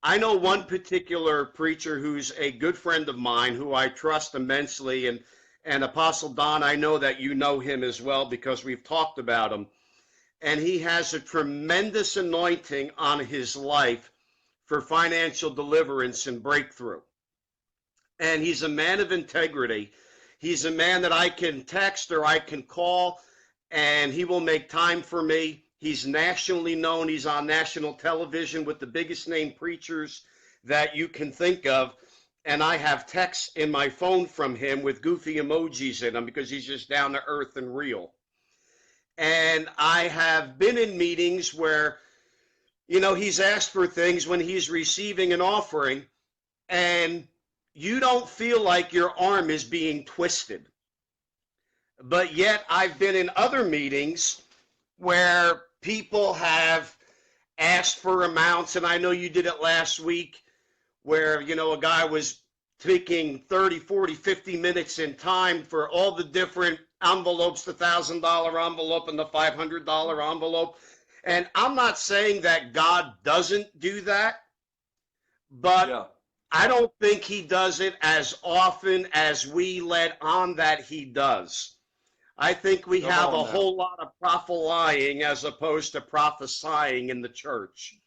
I know one particular preacher who's a good friend of mine who I trust immensely, and Apostle Don, I know that you know him as well because we've talked about him. And he has a tremendous anointing on his life for financial deliverance and breakthrough. And he's a man of integrity. He's a man that I can text or I can call, and he will make time for me. He's nationally known. He's on national television with the biggest name preachers that you can think of. And I have texts in my phone from him with goofy emojis in them because he's just down to earth and real. And I have been in meetings where, he's asked for things when he's receiving an offering, and you don't feel like your arm is being twisted. But yet I've been in other meetings where people have asked for amounts, and I know you did it last week, where, a guy was taking 30, 40, 50 minutes in time for all the different envelopes, the $1,000 envelope and the $500 envelope. And I'm not saying that God doesn't do that, but I don't think he does it as often as we let on that he does. I think we have a whole lot of prophesying as opposed to prophesying in the church.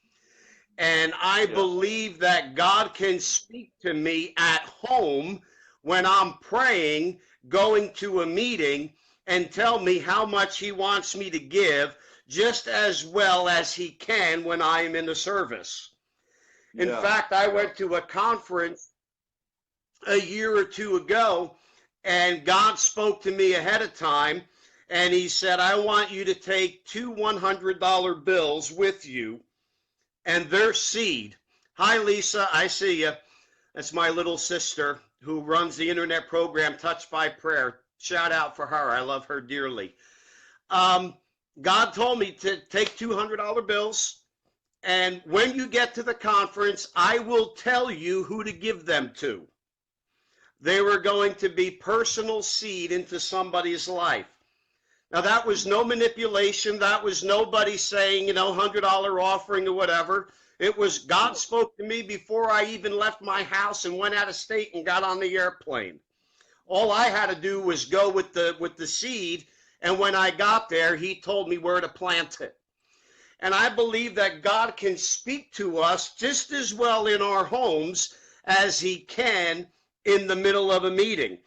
And I believe that God can speak to me at home when I'm praying, going to a meeting, and tell me how much he wants me to give, just as well as he can when I am in the service. In fact, I went to a conference a year or two ago, and God spoke to me ahead of time, and he said, I want you to take 2 $100 bills with you and their seed. Hi, Lisa, I see you. That's my little sister who runs the internet program Touched by Prayer. Shout out for her. I love her dearly. God told me to take $200 bills, and when you get to the conference, I will tell you who to give them to. They were going to be personal seed into somebody's life. Now, that was no manipulation. That was nobody saying, $100 offering or whatever. It was God spoke to me before I even left my house and went out of state and got on the airplane. All I had to do was go with the seed, and when I got there, he told me where to plant it. And I believe that God can speak to us just as well in our homes as he can in the middle of a meeting.